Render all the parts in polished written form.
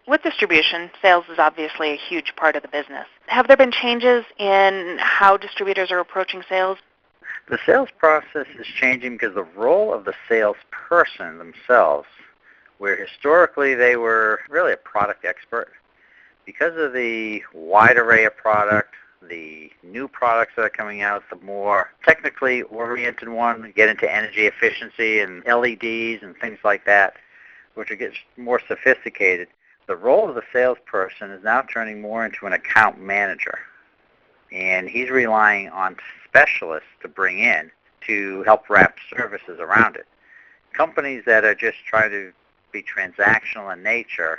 With distribution, sales is obviously a huge part of the business. Have there been changes in how distributors are approaching sales? The sales process is changing because the role of the salesperson themselves, where historically they were really a product expert, because of the wide array of product, the new products that are coming out, the more technically oriented one, get into energy efficiency and LEDs and things like that, which are getting more sophisticated. The role of the salesperson is now turning more into an account manager, and he's relying on specialists to bring in to help wrap services around it. Companies that are just trying to be transactional in nature,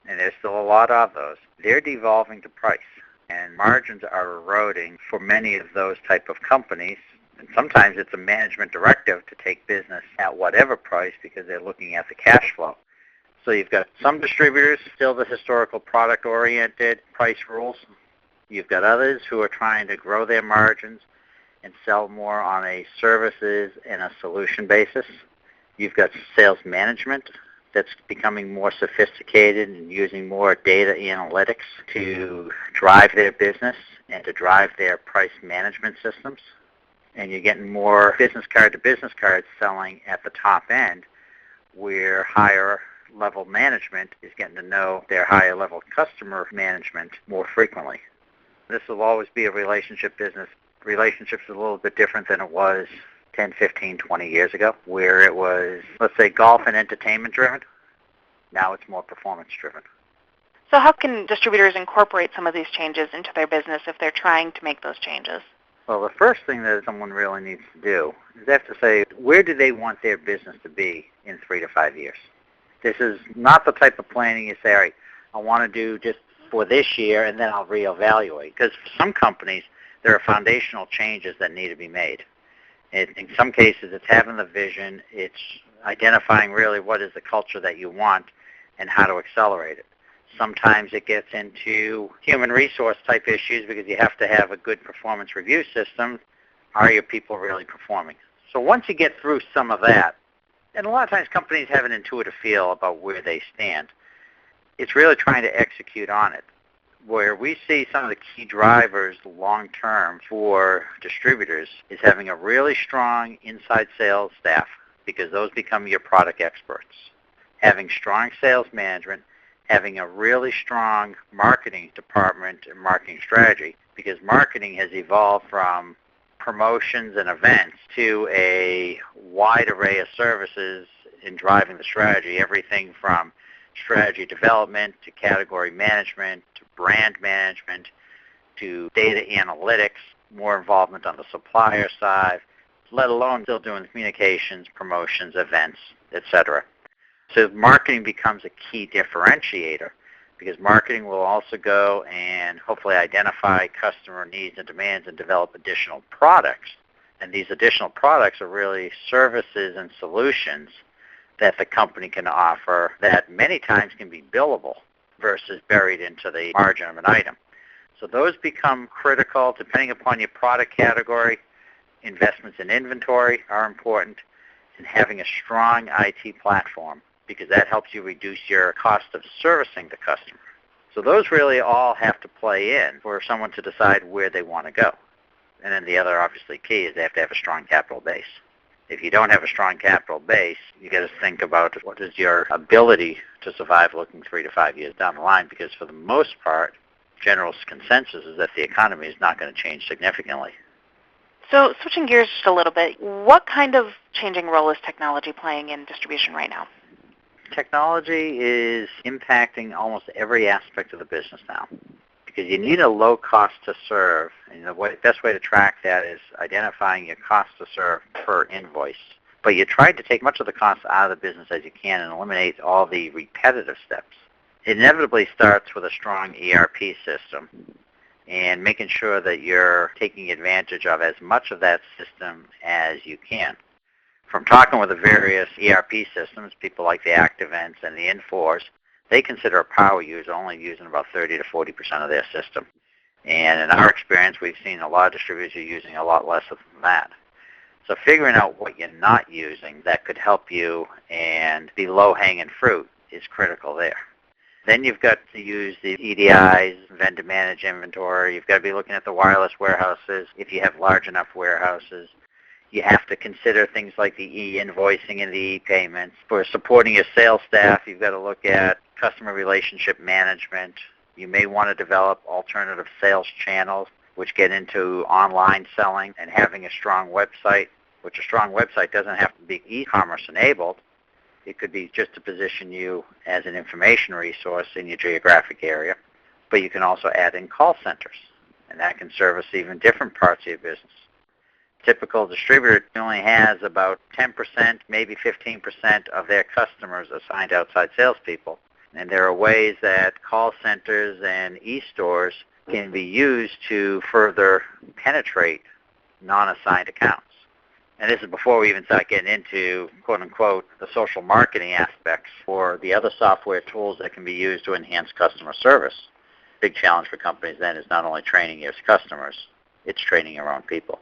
and there's still a lot of those, they're devolving to price, and margins are eroding for many of those type of companies. And sometimes it's a management directive to take business at whatever price because they're looking at the cash flow. So you've got some distributors, still the historical product-oriented price rules. You've got others who are trying to grow their margins and sell more on a services and a solution basis. You've got sales management that's becoming more sophisticated and using more data analytics to drive their business and to drive their price management systems. And you're getting more business card to business card selling at the top end, where higher level management is getting to know their higher level customer management more frequently. This will always be a relationship business. Relationships are a little bit different than it was 10, 15, 20 years ago, where it was, let's say, golf and entertainment driven. Now it's more performance driven. So how can distributors incorporate some of these changes into their business if they're trying to make those changes? Well, the first thing that someone really needs to do is they have to say, where do they want their business to be in 3 to 5 years? This is not the type of planning you say, all right, I want to do just for this year and then I'll reevaluate. Because for some companies, there are foundational changes that need to be made. In some cases, it's having the vision, it's identifying really what is the culture that you want and how to accelerate it. Sometimes it gets into human resource type issues because you have to have a good performance review system. Are your people really performing? So once you get through some of that, and a lot of times companies have an intuitive feel about where they stand, it's really trying to execute on it. Where we see some of the key drivers long-term for distributors is having a really strong inside sales staff, because those become your product experts. Having strong sales management, having a really strong marketing department and marketing strategy, because marketing has evolved from promotions and events to a wide array of services in driving the strategy, everything from strategy development to category management to brand management to data analytics, more involvement on the supplier side, let alone still doing communications, promotions, events, etc. So marketing becomes a key differentiator, because marketing will also go and hopefully identify customer needs and demands and develop additional products. And these additional products are really services and solutions that the company can offer that many times can be billable versus buried into the margin of an item. So those become critical depending upon your product category. Investments in inventory are important, and having a strong IT platform, because that helps you reduce your cost of servicing the customer. So those really all have to play in for someone to decide where they want to go. And then the other obviously key is they have to have a strong capital base. If you don't have a strong capital base, you got to think about what is your ability to survive looking 3 to 5 years down the line, because for the most part, general consensus is that the economy is not going to change significantly. So switching gears just a little bit, what kind of changing role is technology playing in distribution right now? Technology is impacting almost every aspect of the business now, because you need a low cost to serve, and the best way to track that is identifying your cost to serve per invoice. But you try to take much of the cost out of the business as you can and eliminate all the repetitive steps. It inevitably starts with a strong ERP system and making sure that you're taking advantage of as much of that system as you can. From talking with the various ERP systems, people like the Activents and the Infor, they consider a power user only using about 30 to 40% of their system. And in our experience, we've seen a lot of distributors are using a lot less than that. So figuring out what you're not using that could help you and be low-hanging fruit is critical there. Then you've got to use the EDIs, vendor managed inventory. You've got to be looking at the wireless warehouses if you have large enough warehouses. You have to consider things like the e-invoicing and the e-payments. For supporting your sales staff, you've got to look at customer relationship management. You may want to develop alternative sales channels, which get into online selling and having a strong website, which a strong website doesn't have to be e-commerce enabled. It could be just to position you as an information resource in your geographic area. But you can also add in call centers, and that can service even different parts of your business. Typical distributor only has about 10%, maybe 15% of their customers assigned outside salespeople. And there are ways that call centers and e-stores can be used to further penetrate non-assigned accounts. And this is before we even start getting into, quote-unquote, the social marketing aspects or the other software tools that can be used to enhance customer service. Big challenge for companies then is not only training your customers, it's training your own people.